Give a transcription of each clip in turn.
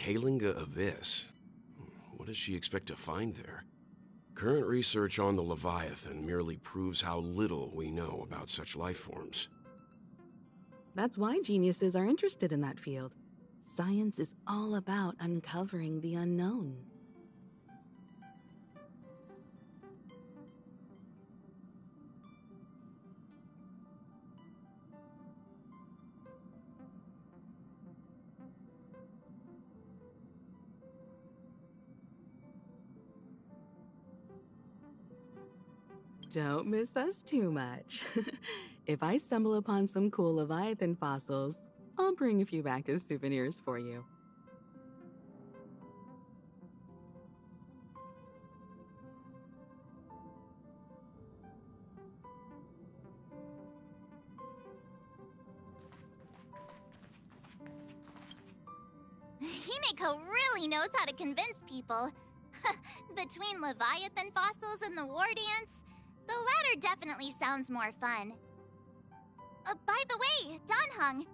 Kalinga Abyss. What does she expect to find there? Current research on the Leviathan merely proves how little we know about such life forms. That's why geniuses are interested in that field. Science is all about uncovering the unknown. Don't miss us too much. If I stumble upon some cool Leviathan fossils, I'll bring a few back as souvenirs for you. Himeko really knows how to convince people. Between Leviathan fossils and the Wardance, the latter definitely sounds more fun. By the way, Danhung,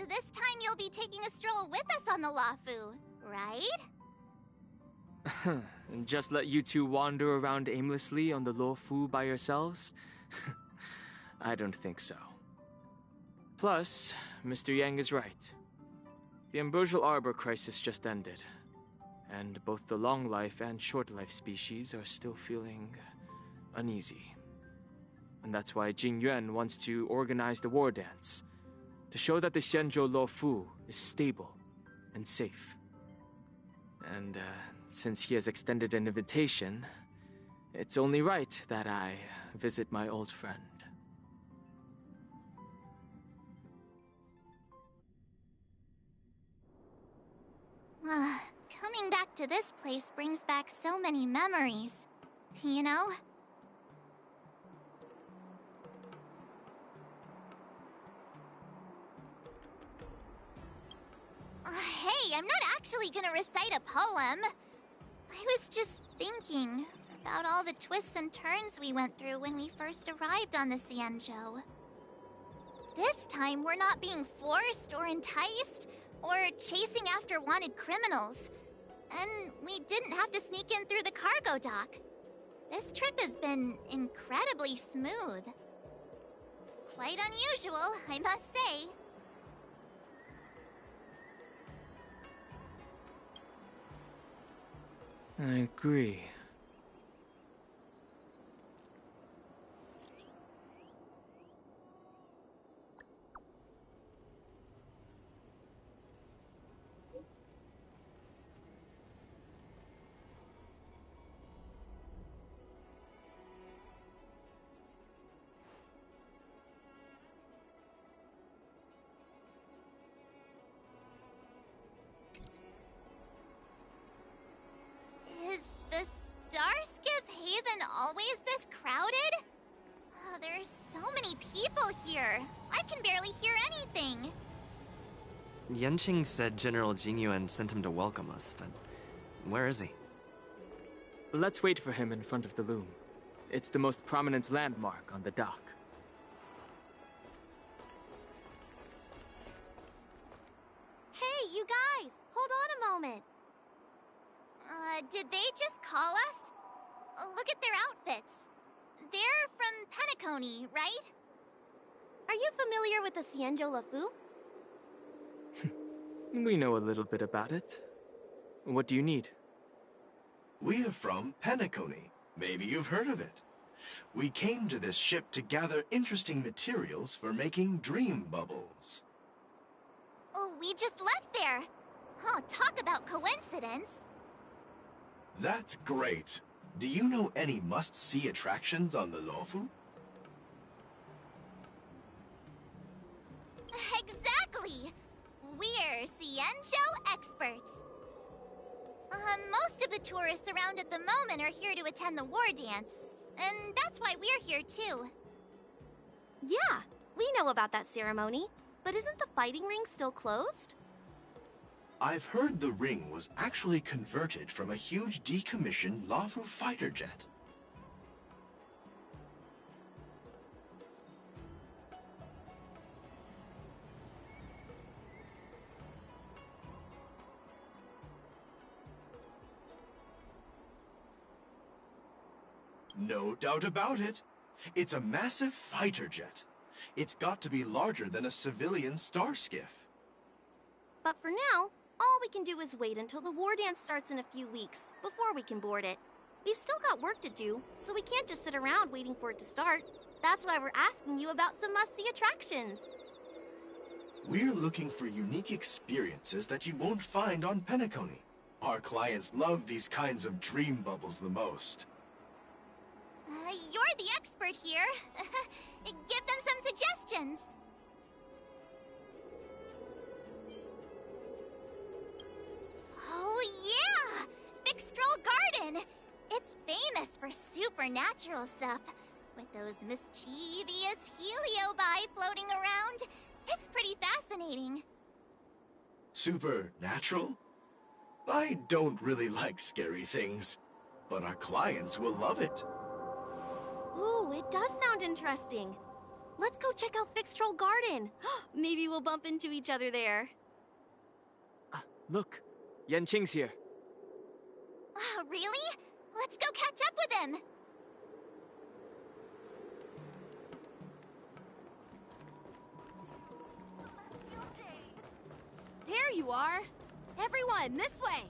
this time you'll be taking a stroll with us on the Lafu, right? And just let you two wander around aimlessly on the Luofu by yourselves? I don't think so. Plus, Mr. Yang is right. The ambrosial arbor crisis just ended, and both the long life and short life species are still feeling uneasy. And that's why Jing Yuan wants to organize the Wardance, to show that the Xianzhou Luofu is stable and safe. And since he has extended an invitation, it's only right that I visit my old friend. Coming back to this place brings back so many memories, you know? Hey, I'm not actually gonna recite a poem. I was just thinking about all the twists and turns we went through when we first arrived on the Xianzhou. This time, we're not being forced or enticed or chasing after wanted criminals. And we didn't have to sneak in through the cargo dock. This trip has been incredibly smooth. Quite unusual, I must say. I agree. Is the Starskiff Haven always this crowded? Oh, there's so many people here. I can barely hear anything. Yanqing said General Jingyuan sent him to welcome us, but where is he? Let's wait for him in front of the loom. It's the most prominent landmark on the dock. Hey, you guys! Hold on a moment. Did they just call us? Look at their outfits. They're from Penacony, right? Are you familiar with the Xianzhou Luofu? We know a little bit about it. What do you need? We're from Penacony. Maybe you've heard of it. We came to this ship to gather interesting materials for making dream bubbles. Oh, we just left there. Oh, talk about coincidence. That's great. Do you know any must-see attractions on the Luofu? Exactly! We're Xianzhou experts. Most of the tourists around at the moment are here to attend the Wardance. And that's why we're here too. Yeah, we know about that ceremony. But isn't the fighting ring still closed? I've heard the ring was actually converted from a huge decommissioned Luofu fighter jet. No doubt about it. It's a massive fighter jet. It's got to be larger than a civilian star skiff. But for now, all we can do is wait until the Wardance starts in a few weeks before we can board it. We've still got work to do, so we can't just sit around waiting for it to start. That's why we're asking you about some must-see attractions. We're looking for unique experiences that you won't find on Penacony. Our clients love these kinds of dream bubbles the most. You're the expert here. Give them some suggestions. Oh yeah! Fixtral Garden! It's famous for supernatural stuff. With those mischievous heliobi floating around. It's pretty fascinating. Supernatural? I don't really like scary things, but our clients will love it. Ooh, it does sound interesting. Let's go check out Fixtral Garden. Maybe we'll bump into each other there. Look, Yanqing's here. Really? Let's go catch up with him. There you are. Everyone, this way.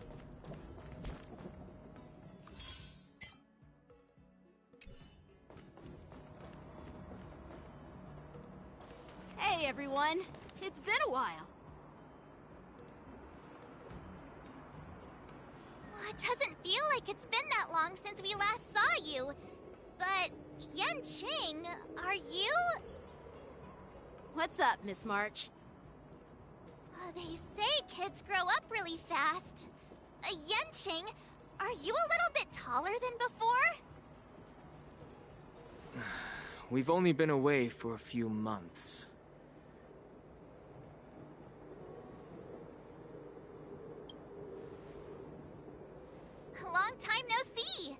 Hey, everyone. It's been a while. Well, it doesn't feel like it's been that long since we last saw you. But, Yanqing, are you? What's up, Miss March? They say kids grow up really fast. Yanqing, are you a little bit taller than before? We've only been away for a few months. Long time no see.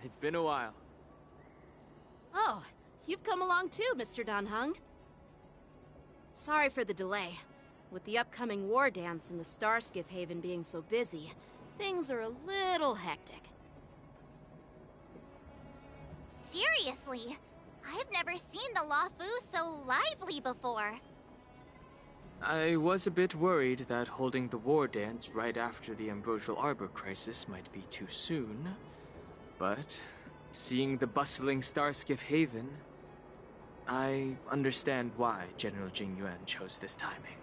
It's been a while. Oh, you've come along too, Mr. Danheng. Sorry for the delay. With the upcoming Wardance and the Starskiff Haven being so busy, things are a little hectic. Seriously, I've never seen the Luofu so lively before. I was a bit worried that holding the Wardance right after the Ambrosial Arbor crisis might be too soon. But seeing the bustling Starskiff Haven, I understand why General Jingyuan chose this timing.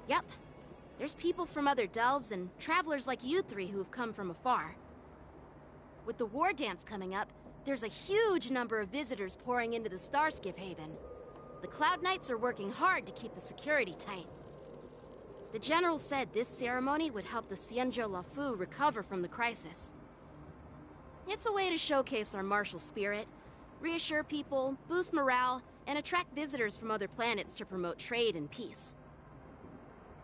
Yep. There's people from other delves and travelers like you three who've come from afar. With the Wardance coming up, there's a huge number of visitors pouring into the Starskiff Haven. The Cloud Knights are working hard to keep the security tight. The General said this ceremony would help the Xianzhou Luofu recover from the crisis. It's a way to showcase our martial spirit, reassure people, boost morale, and attract visitors from other planets to promote trade and peace.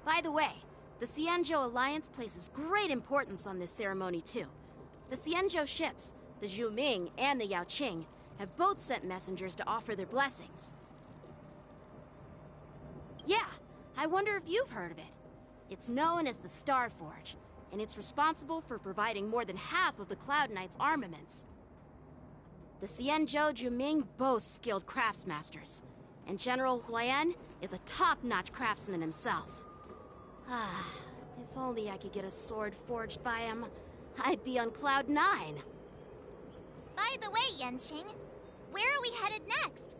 By the way, the Xianzhou Alliance places great importance on this ceremony too. The Xianzhou ships, the Zhuming and the Yaoqing, have both sent messengers to offer their blessings. Yeah, I wonder if you've heard of it. It's known as the Star Forge, and it's responsible for providing more than half of the Cloud Knight's armaments. The Xianzhou Zhuming boasts skilled craftsmasters, and General Huayan is a top-notch craftsman himself. Ah, if only I could get a sword forged by him, I'd be on Cloud 9. By the way, Yanqing, where are we headed next?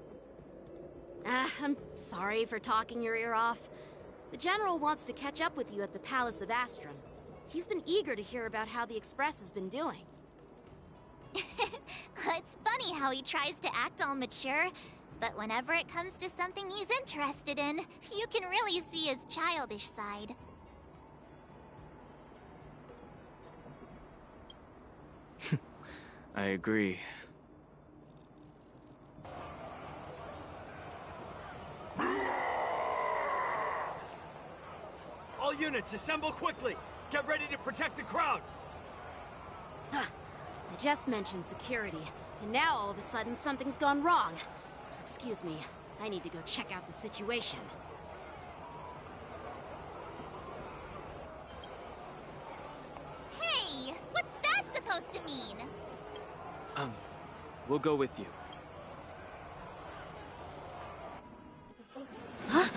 I'm sorry for talking your ear off. The General wants to catch up with you at the Palace of Astrum. He's been eager to hear about how the Express has been doing. It's funny how he tries to act all mature, but whenever it comes to something he's interested in, you can really see his childish side. I agree. All units, assemble quickly! Get ready to protect the crowd! I just mentioned security, and now all of a sudden something's gone wrong. Excuse me, I need to go check out the situation. Hey, what's that supposed to mean? We'll go with you. Watch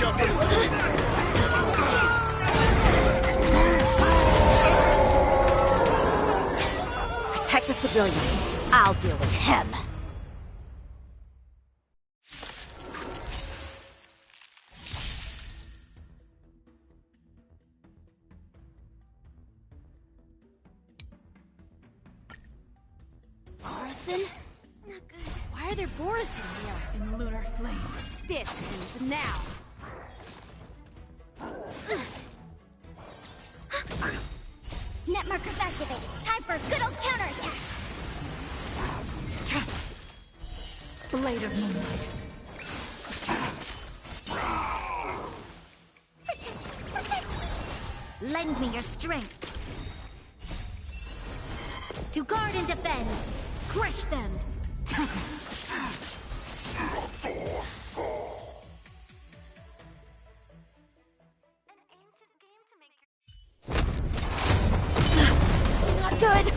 out for Protect the civilians. I'll deal with him. Borison? Why are there Borison here? In lunar flame. This ends now. Net markers activated. Time for a good old counterattack. Blade of Moonlight. Protect me! Lend me your strength. To guard and defend. Crush them. Not good.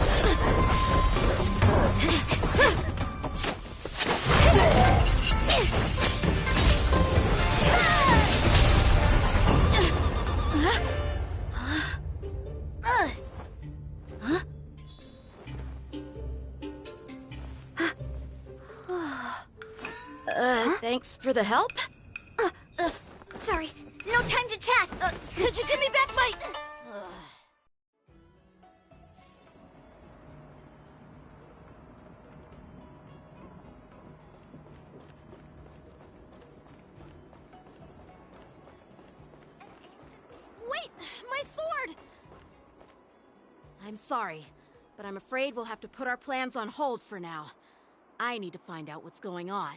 Thanks for the help. Sorry, no time to chat. Could you give me back my... Wait! My sword! I'm sorry, but I'm afraid we'll have to put our plans on hold for now. I need to find out what's going on.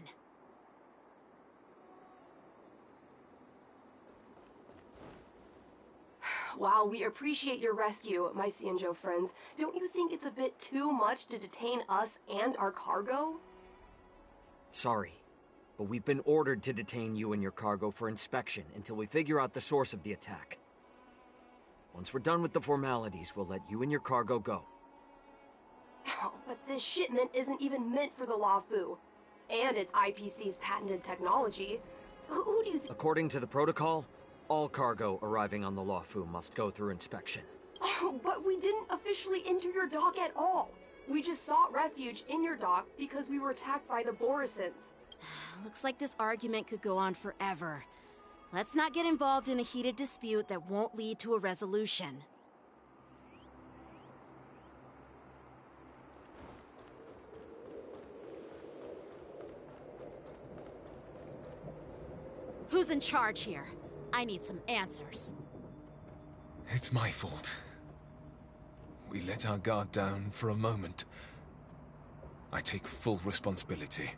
While we appreciate your rescue, my Xianzhou friends, don't you think it's a bit too much to detain us and our cargo? Sorry, but we've been ordered to detain you and your cargo for inspection until we figure out the source of the attack. Once we're done with the formalities, we'll let you and your cargo go. Oh, but this shipment isn't even meant for the Luofu. And it's IPC's patented technology. Who do you think? According to the protocol, all cargo arriving on the Luofu must go through inspection. Oh, but we didn't officially enter your dock at all. We just sought refuge in your dock because we were attacked by the Borisons. Looks like this argument could go on forever. Let's not get involved in a heated dispute that won't lead to a resolution. Who's in charge here? I need some answers. It's my fault. We let our guard down for a moment. I take full responsibility.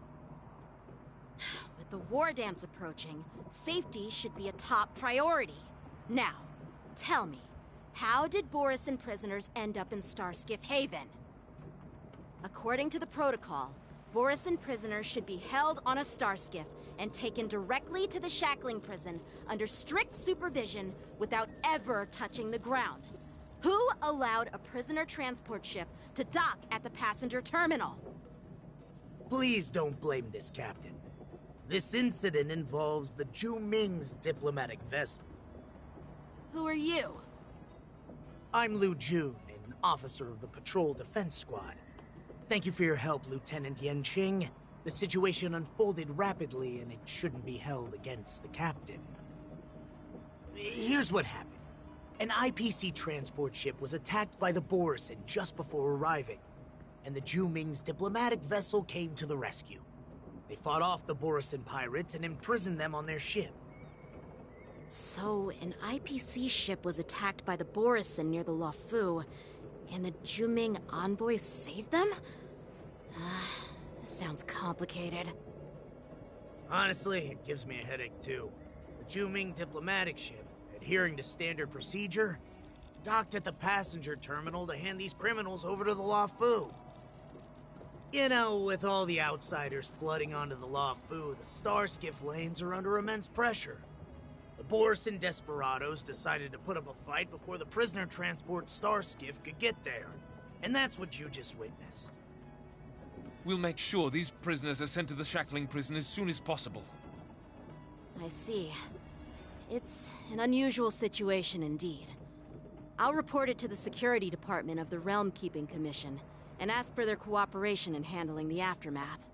With the Wardance approaching, safety should be a top priority. Now, tell me, how did Borison prisoners end up in Starskiff Haven? According to the protocol, Borison prisoners should be held on a Starskiff and taken directly to the shackling prison under strict supervision without ever touching the ground. Who allowed a prisoner transport ship to dock at the passenger terminal? Please don't blame this, Captain. This incident involves the Zhu-Ming's diplomatic vessel. Who are you? I'm Liu Jun, an officer of the Patrol Defense Squad. Thank you for your help, Lieutenant Yanqing. The situation unfolded rapidly, and it shouldn't be held against the captain. Here's what happened. An IPC transport ship was attacked by the Borison just before arriving, and the Zhu-Ming's diplomatic vessel came to the rescue. They fought off the Borison pirates and imprisoned them on their ship. So, an IPC ship was attacked by the Borison near the Luofu, and the Zhu-Ming envoys saved them? This sounds complicated. Honestly, it gives me a headache too. The Zhu-Ming diplomatic ship, adhering to standard procedure, docked at the passenger terminal to hand these criminals over to the Luofu. You know, with all the outsiders flooding onto the Luofu, the Starskiff lanes are under immense pressure. The Borison desperados decided to put up a fight before the prisoner transport Starskiff could get there. And that's what you just witnessed. We'll make sure these prisoners are sent to the shackling prison as soon as possible. I see. It's an unusual situation indeed. I'll report it to the security department of the Realm Keeping Commission and ask for their cooperation in handling the aftermath.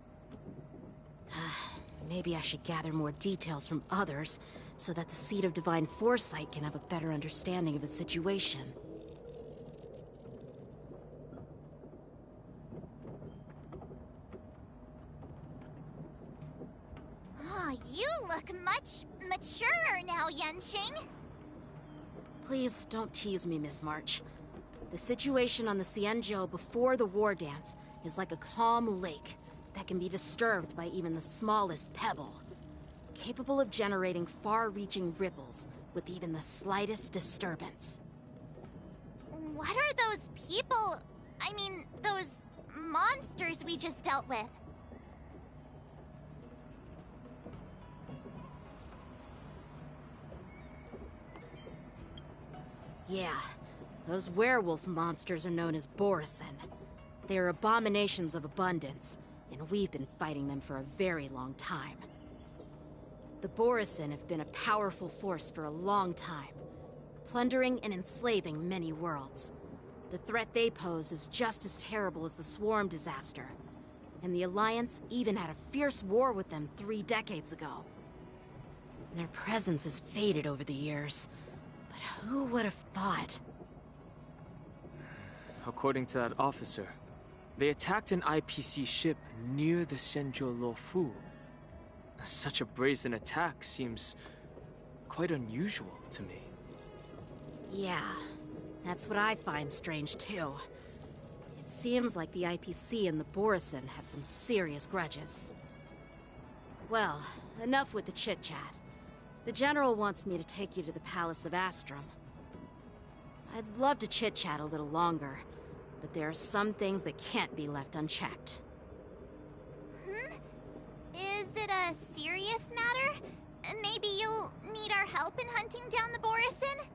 Maybe I should gather more details from others so that the Seed of Divine Foresight can have a better understanding of the situation. Oh, you look much maturer now, Yenching. Please don't tease me, Miss March. The situation on the Xianzhou before the Wardance is like a calm lake that can be disturbed by even the smallest pebble, capable of generating far-reaching ripples with even the slightest disturbance. What are those people? I mean, those monsters we just dealt with? Yeah, those werewolf monsters are known as Borison. They are abominations of abundance, and we've been fighting them for a very long time. The Borison have been a powerful force for a long time, plundering and enslaving many worlds. The threat they pose is just as terrible as the Swarm disaster, and the Alliance even had a fierce war with them 3 decades ago. Their presence has faded over the years, but who would have thought? According to that officer, they attacked an IPC ship near the Xianzhou Luofu. Such a brazen attack seems quite unusual to me. Yeah, that's what I find strange too. It seems like the IPC and the Borison have some serious grudges. Well, enough with the chit-chat. The General wants me to take you to the Palace of Astrum. I'd love to chit-chat a little longer, but there are some things that can't be left unchecked. Is it a serious matter? Maybe you'll need our help in hunting down the Borison?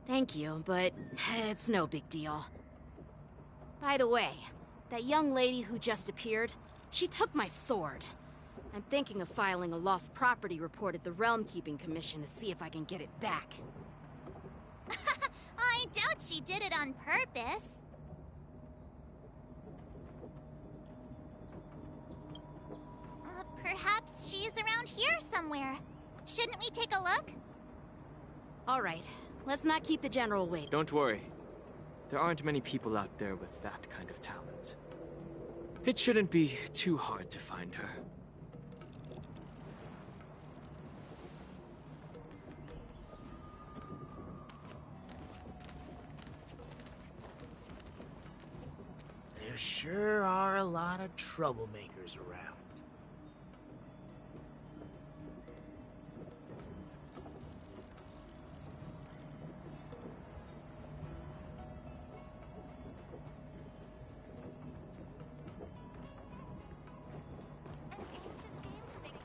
Thank you, but it's no big deal. By the way, that young lady who just appeared, she took my sword. I'm thinking of filing a lost property report at the Realm Keeping Commission to see if I can get it back. I doubt she did it on purpose. Perhaps she's around here somewhere. Shouldn't we take a look? All right, let's not keep the General waiting. Don't worry. There aren't many people out there with that kind of talent. It shouldn't be too hard to find her. There sure are a lot of troublemakers around.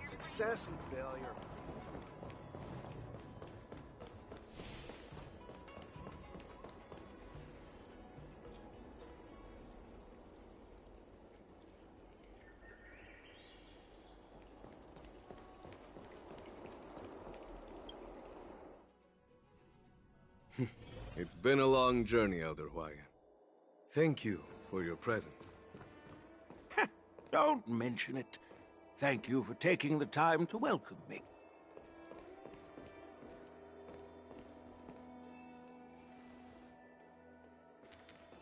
Success and failure. It's been a long journey, Elder Huayan. Thank you for your presence. Don't mention it. Thank you for taking the time to welcome me.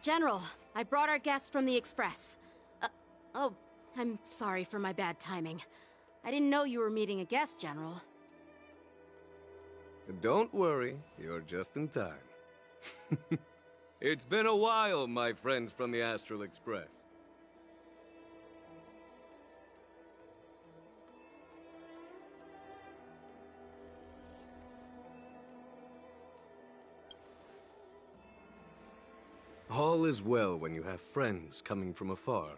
General, I brought our guests from the Express. Oh, I'm sorry for my bad timing. I didn't know you were meeting a guest, General. Don't worry, you're just in time. It's been a while, my friends from the Astral Express. All is well when you have friends coming from afar.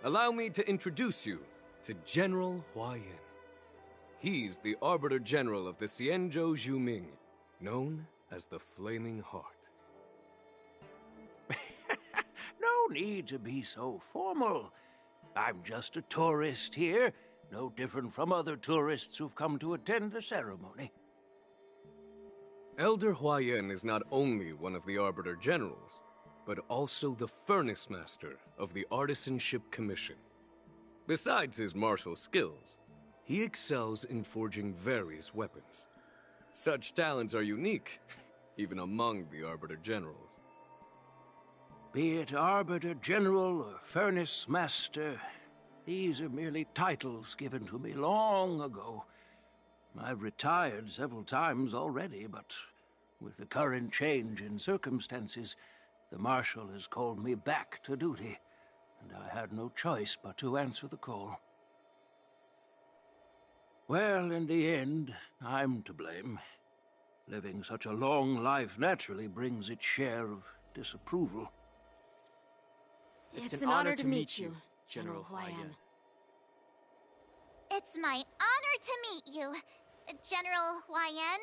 Allow me to introduce you to General Huayan. He's the Arbiter General of the Xianzhou Zhuming, known as the Flaming Heart. No no need to be so formal. I'm just a tourist here, no different from other tourists who've come to attend the ceremony. Elder Huayan is not only one of the Arbiter Generals, but also the Furnace Master of the Artisanship Commission. Besides his martial skills, he excels in forging various weapons. Such talents are unique, even among the Arbiter Generals. Be it Arbiter General or Furnace Master, these are merely titles given to me long ago. I've retired several times already, but with the current change in circumstances, the Marshal has called me back to duty, and I had no choice but to answer the call. Well, in the end, I'm to blame. Living such a long life naturally brings its share of disapproval. It's an honor to meet you, General Huayan. It's my honor to meet you, General Huayan.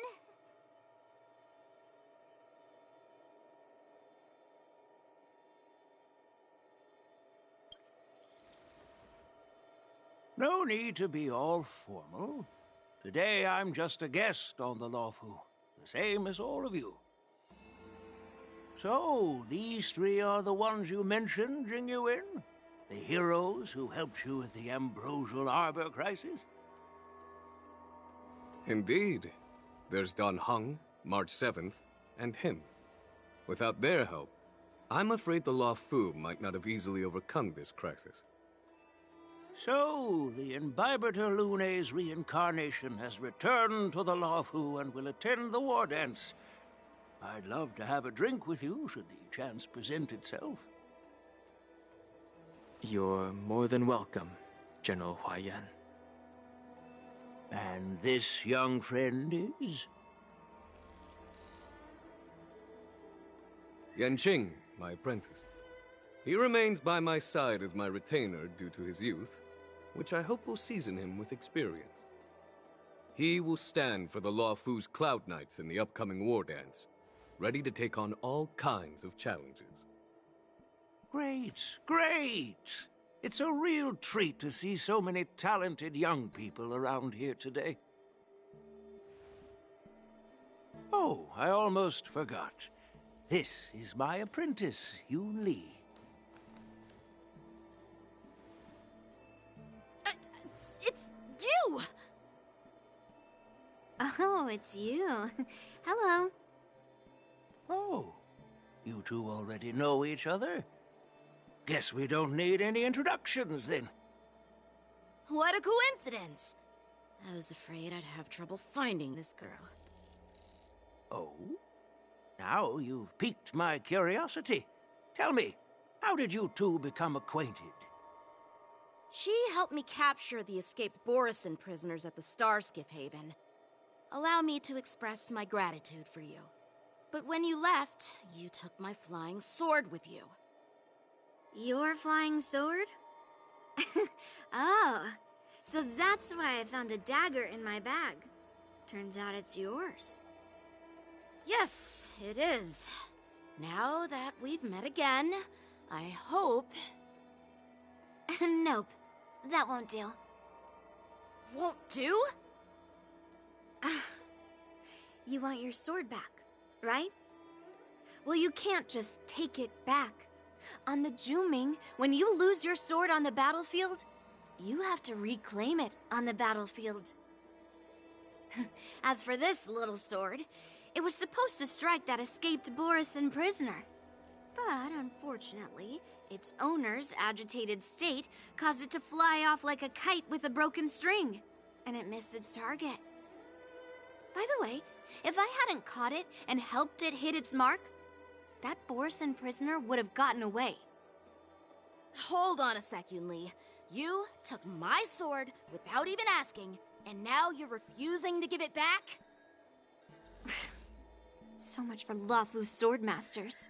No need to be all formal. Today I'm just a guest on the Lawfu, the same as all of you. So, these three are the ones you mentioned, Jingyuin? The heroes who helped you with the Ambrosial Arbor crisis? Indeed. There's Don Hung, March 7th, and him. Without their help, I'm afraid the Lawfu might not have easily overcome this crisis. So, the Imbibitor Lune's reincarnation has returned to the Lawfu and will attend the Wardance. I'd love to have a drink with you, should the chance present itself. You're more than welcome, General Huayan. And this young friend is? Yanqing, my apprentice. He remains by my side as my retainer due to his youth, which I hope will season him with experience. He will stand for the Lawfu's Cloud Knights in the upcoming Wardance, ready to take on all kinds of challenges. Great, great! It's a real treat to see so many talented young people around here today. Oh, I almost forgot. This is my apprentice, Yoon Lee. It's you! Oh, it's you. Hello. Oh, you two already know each other? Guess we don't need any introductions, then. What a coincidence! I was afraid I'd have trouble finding this girl. Oh? Now you've piqued my curiosity. Tell me, how did you two become acquainted? She helped me capture the escaped Borison prisoners at the Starskiff Haven. Allow me to express my gratitude for you. But when you left, you took my flying sword with you. Your flying sword? Oh, so that's why I found a dagger in my bag. Turns out it's yours. Yes, it is. Now that we've met again, I hope... Nope, that won't do. Won't do? You want your sword back, right? Well, you can't just take it back. On the Juming, when you lose your sword on the battlefield, you have to reclaim it on the battlefield. As for this little sword, it was supposed to strike that escaped Borison prisoner. But unfortunately, its owner's agitated state caused it to fly off like a kite with a broken string, and it missed its target. By the way, if I hadn't caught it and helped it hit its mark, that Borison prisoner would have gotten away. Hold on a sec, Yoon Lee. You took my sword without even asking, and now you're refusing to give it back? So much for Lawfu sword masters.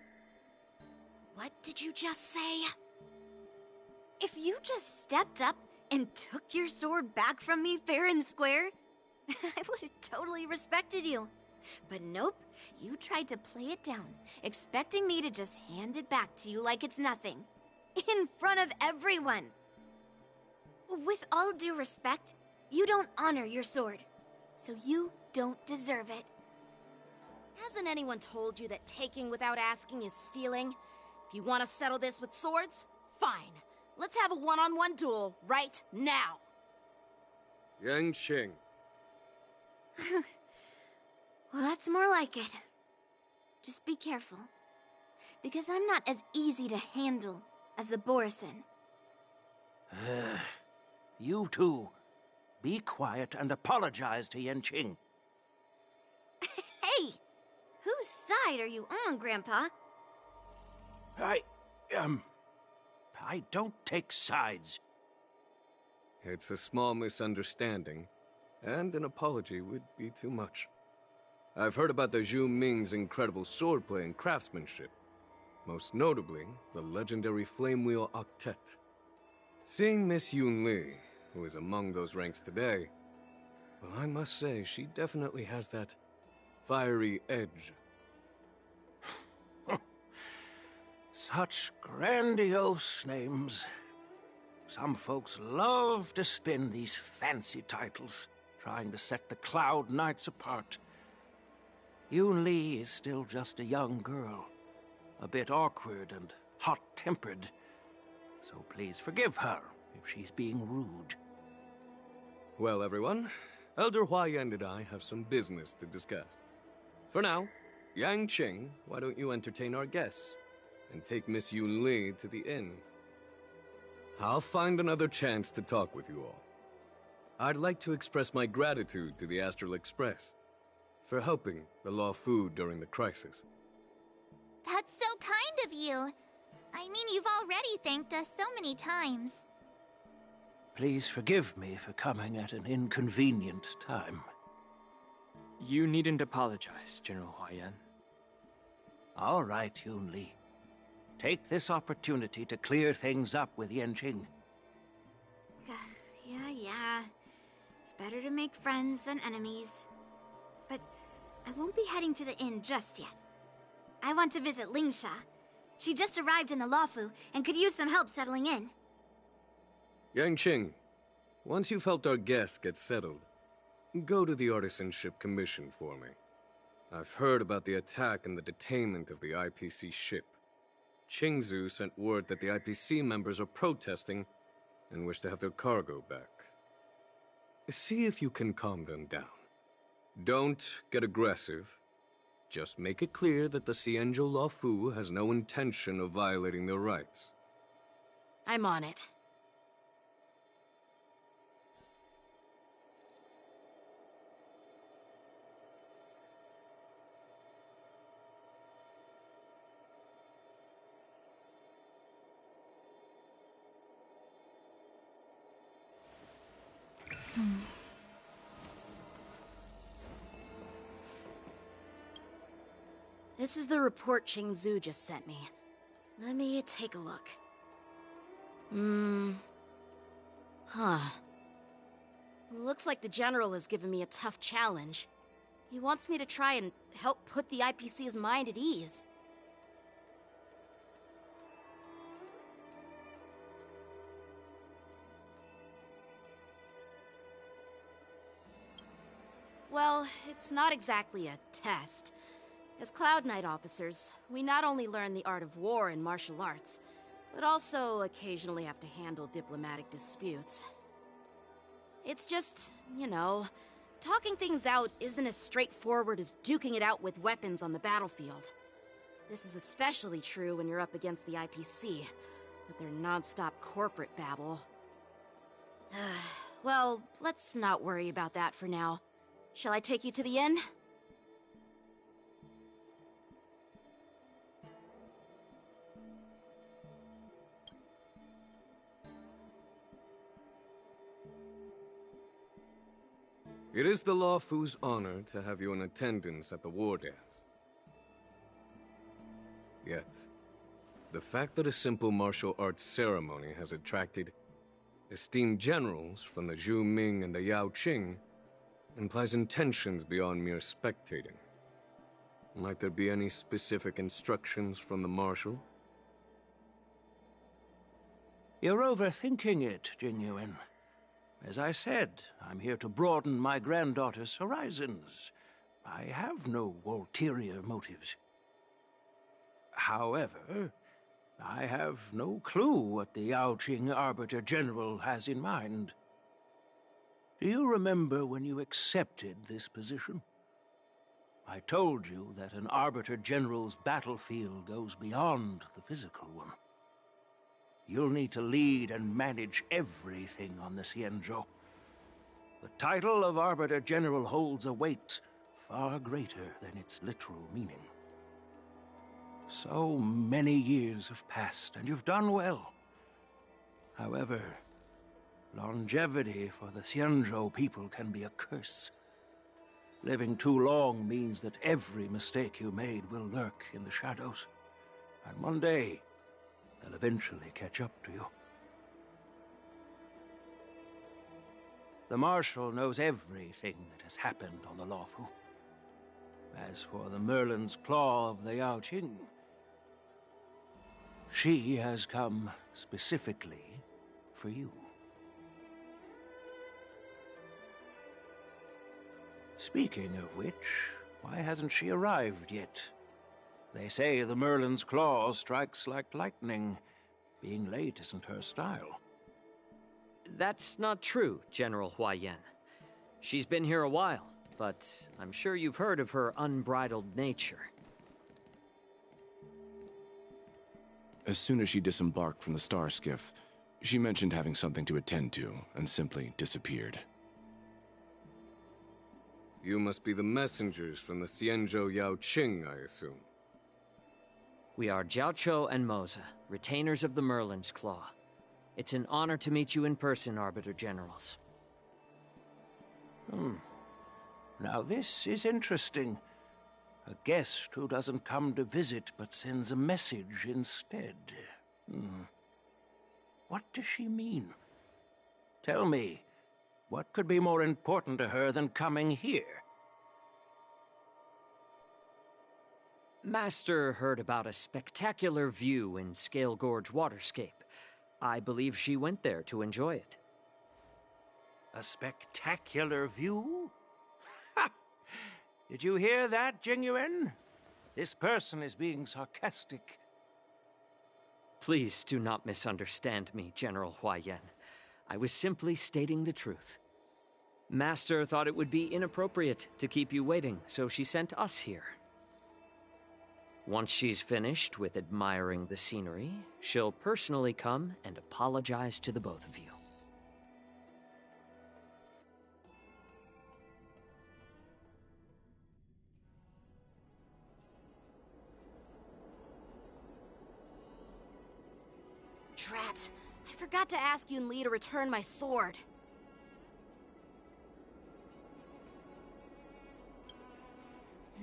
What did you just say? If you just stepped up and took your sword back from me fair and square, I would have totally respected you. But nope, you tried to play it down, expecting me to just hand it back to you like it's nothing. In front of everyone. With all due respect, you don't honor your sword. So you don't deserve it. Hasn't anyone told you that taking without asking is stealing? If you want to settle this with swords, fine. Let's have a one-on-one duel right now. Yanqing. Well, that's more like it. Just be careful. Because I'm not as easy to handle as the Borison. You two, be quiet and apologize to Yanqing. Hey! Whose side are you on, Grandpa? I don't take sides. It's a small misunderstanding, and an apology would be too much. I've heard about the Zhu Ming's incredible swordplay and craftsmanship. Most notably, the legendary Flame Wheel Octet. Seeing Miss Yun Li, who is among those ranks today, well, I must say, she definitely has that fiery edge. Such grandiose names. Some folks love to spin these fancy titles, trying to set the Cloud Knights apart. Yun Li is still just a young girl, a bit awkward and hot-tempered. So please forgive her if she's being rude. Well, everyone, Elder Huayan and I have some business to discuss. For now, Yanqing, why don't you entertain our guests and take Miss Yun Li to the inn? I'll find another chance to talk with you all. I'd like to express my gratitude to the Astral Express for helping the Law Fu during the crisis. That's so kind of you. I mean, you've already thanked us so many times. Please forgive me for coming at an inconvenient time. You needn't apologize, General Huayan. All right, Yun Li. Take this opportunity to clear things up with Yanqing. Yeah. It's better to make friends than enemies. But I won't be heading to the inn just yet. I want to visit Lingsha. She just arrived in the Luofu and could use some help settling in. Yanqing, once you've helped our guests get settled, go to the Artisanship Commission for me. I've heard about the attack and the detainment of the IPC ship. Qingzu sent word that the IPC members are protesting and wish to have their cargo back. See if you can calm them down. Don't get aggressive. Just make it clear that the Xianzhou Luofu has no intention of violating their rights. I'm on it. This is the report Qingzu just sent me. Let me take a look. Looks like the General has given me a tough challenge. He wants me to try and help put the IPC's mind at ease. Well, it's not exactly a test. As Cloud Knight officers, we not only learn the art of war and martial arts, but also occasionally have to handle diplomatic disputes. It's just, you know, talking things out isn't as straightforward as duking it out with weapons on the battlefield. This is especially true when you're up against the IPC, with their non-stop corporate babble. Well, let's not worry about that for now. Shall I take you to the inn? It is the Luofu's honor to have you in attendance at the Wardance. Yet, the fact that a simple martial arts ceremony has attracted esteemed generals from the Zhu Ming and the Yao Qing implies intentions beyond mere spectating. Might there be any specific instructions from the Marshal? You're overthinking it, Jingyuan. As I said, I'm here to broaden my granddaughter's horizons. I have no ulterior motives. However, I have no clue what the Yaoqing Arbiter General has in mind. Do you remember when you accepted this position? I told you that an Arbiter General's battlefield goes beyond the physical one. You'll need to lead and manage everything on the Xianzhou. The title of Arbiter General holds a weight far greater than its literal meaning. So many years have passed, and you've done well. However, longevity for the Xianzhou people can be a curse. Living too long means that every mistake you made will lurk in the shadows. And one day, they'll eventually catch up to you. The Marshal knows everything that has happened on the Luofu. As for the Merlin's Claw of the Yaoqing, she has come specifically for you. Speaking of which, why hasn't she arrived yet? They say the Merlin's Claw strikes like lightning. Being late isn't her style. That's not true, General Huaiyan. She's been here a while, but I'm sure you've heard of her unbridled nature. As soon as she disembarked from the star skiff, she mentioned having something to attend to and simply disappeared. You must be the messengers from the Xianzhou Yaoqing, I assume. We are Jiaoqiu and Moza, retainers of the Merlin's Claw. It's an honor to meet you in person, Arbiter Generals. Now this is interesting. A guest who doesn't come to visit but sends a message instead. What does she mean? Tell me, what could be more important to her than coming here? Master heard about a spectacular view in Scale Gorge Waterscape. I believe she went there to enjoy it. A spectacular view? Ha! Did you hear that, Jingyuan? This person is being sarcastic. Please do not misunderstand me, General Huaiyan. I was simply stating the truth. Master thought it would be inappropriate to keep you waiting, so she sent us here. Once she's finished with admiring the scenery, she'll personally come and apologize to the both of you. Drat, I forgot to ask Yun Li to return my sword.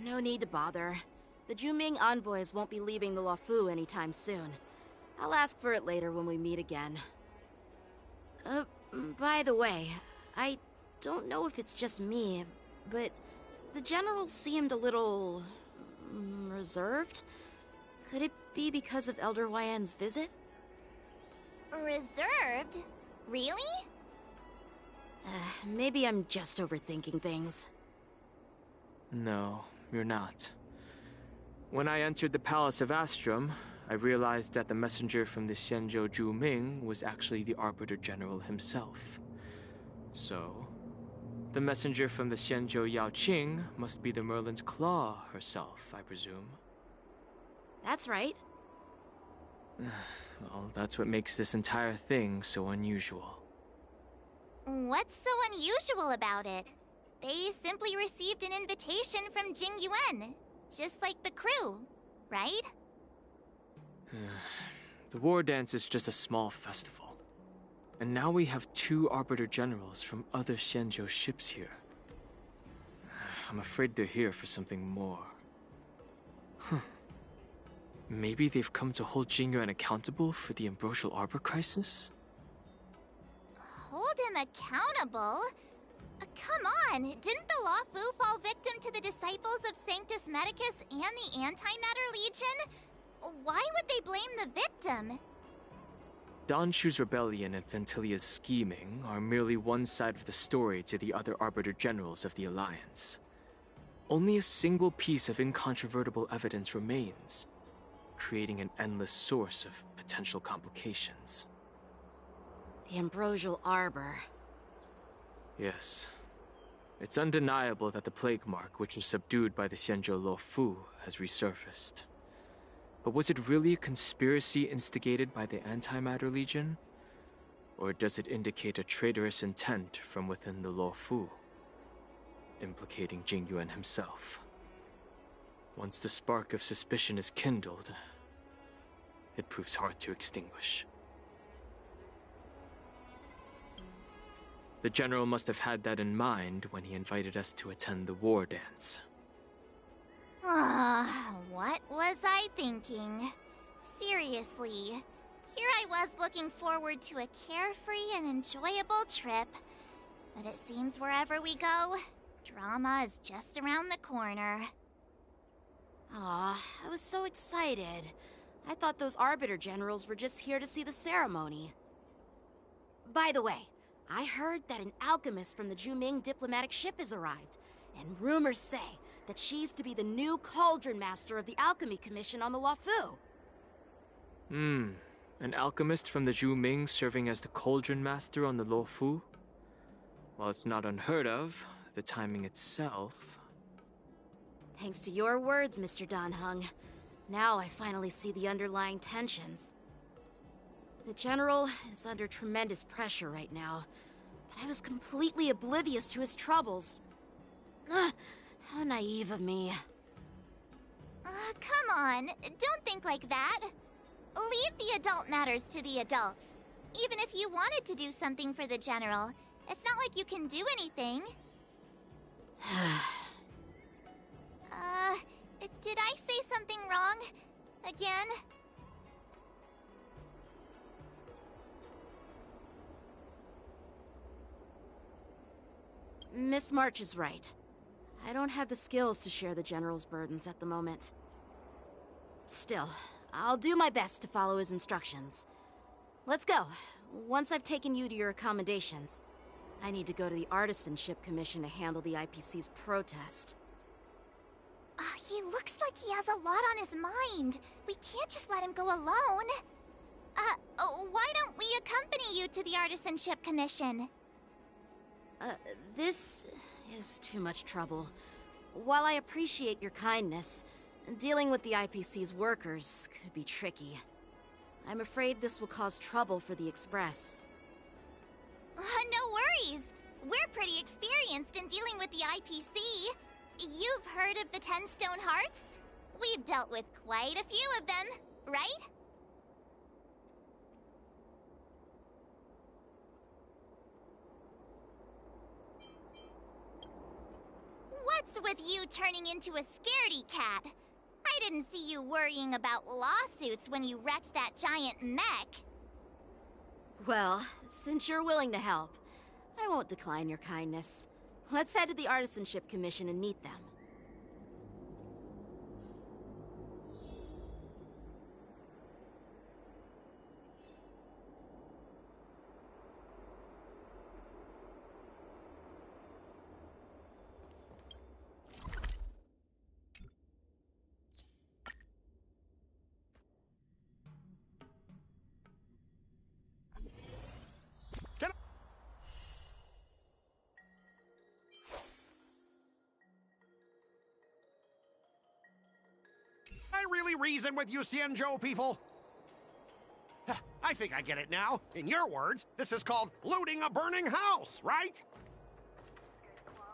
No need to bother. The Juming envoys won't be leaving the Luofu anytime soon. I'll ask for it later when we meet again. By the way, I don't know if it's just me, but the general seemed a little reserved. Could it be because of Elder Huaiyan's visit? Reserved? Really? Maybe I'm just overthinking things. No, you're not. When I entered the Palace of Astrum, I realized that the messenger from the Xianzhou Juming was actually the Arbiter General himself. So, the messenger from the Xianzhou Yaoqing must be the Merlin's Claw herself, I presume. That's right. Well, that's what makes this entire thing so unusual. What's so unusual about it? They simply received an invitation from Jingyuan, just like the crew, right? The Wardance is just a small festival. And now we have 2 Arbiter Generals from other Xianzhou ships here. I'm afraid they're here for something more. Maybe they've come to hold Jingyuan accountable for the Ambrosial Arbor crisis? Hold him accountable? Come on, didn't the Luofu fall victim to the disciples of Sanctus Medicus and the Antimatter Legion? Why would they blame the victim? Donshu's rebellion and Ventilia's scheming are merely one side of the story to the other Arbiter Generals of the Alliance. Only a single piece of incontrovertible evidence remains, creating an endless source of potential complications. The Ambrosial Arbor. Yes. It's undeniable that the plague mark, which was subdued by the Xianzhou Luofu, has resurfaced. But was it really a conspiracy instigated by the Antimatter Legion? Or does it indicate a traitorous intent from within the Luofu, implicating Jing Yuan himself? Once the spark of suspicion is kindled, it proves hard to extinguish. The General must have had that in mind when he invited us to attend the Wardance. What was I thinking? Seriously, here I was looking forward to a carefree and enjoyable trip. But it seems wherever we go, drama is just around the corner. Aw, I was so excited. I thought those Arbiter Generals were just here to see the ceremony. By the way, I heard that an alchemist from the Juming diplomatic ship has arrived, and rumors say that she's to be the new Cauldron Master of the Alchemy Commission on the Luofu. An alchemist from the Juming serving as the Cauldron Master on the Luofu? While it's not unheard of, the timing itself... Thanks to your words, Mr. Danheng. Now I finally see the underlying tensions. The General is under tremendous pressure right now, but I was completely oblivious to his troubles. How naive of me. Come on, don't think like that. Leave the adult matters to the adults. Even if you wanted to do something for the General, it's not like you can do anything. Did I say something wrong? Again? Miss March is right. I don't have the skills to share the General's burdens at the moment. Still, I'll do my best to follow his instructions. Let's go. Once I've taken you to your accommodations, I need to go to the Artisanship Commission to handle the IPC's protest. He looks like he has a lot on his mind. We can't just let him go alone. Why don't we accompany you to the Artisanship Commission? This is too much trouble. While I appreciate your kindness, dealing with the IPC's workers could be tricky. I'm afraid this will cause trouble for the Express. No worries. We're pretty experienced in dealing with the IPC. You've heard of the 10 Stone Hearts? We've dealt with quite a few of them, right? What's with you turning into a scaredy cat? I didn't see you worrying about lawsuits when you wrecked that giant mech. Well, since you're willing to help, I won't decline your kindness. Let's head to the Artisanship Commission and meet them. Really reason with you Xianzhou people? I think I get it now. In your words, this is called looting a burning house, right?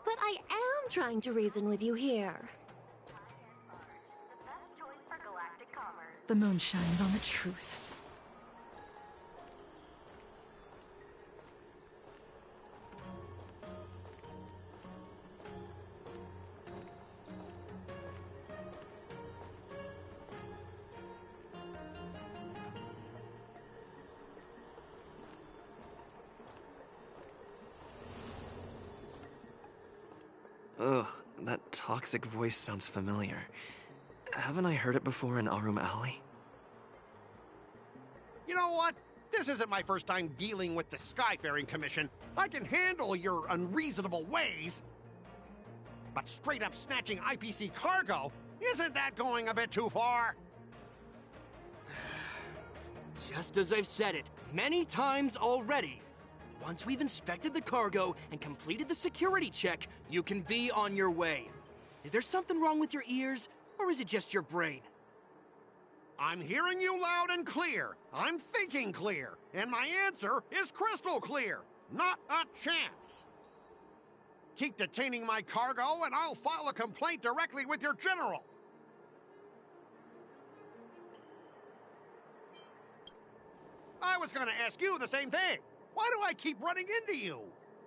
But I am trying to reason with you here. The moon shines on the truth. Ugh, that toxic voice sounds familiar. Haven't I heard it before in Arum Alley? You know what? This isn't my first time dealing with the Skyfaring Commission. I can handle your unreasonable ways. But straight up snatching IPC cargo, isn't that going a bit too far? Just as I've said it many times already. Once we've inspected the cargo and completed the security check, you can be on your way. Is there something wrong with your ears, or is it just your brain? I'm hearing you loud and clear. I'm thinking clear. And my answer is crystal clear. Not a chance. Keep detaining my cargo, and I'll file a complaint directly with your general. I was gonna ask you the same thing. Why do I keep running into you?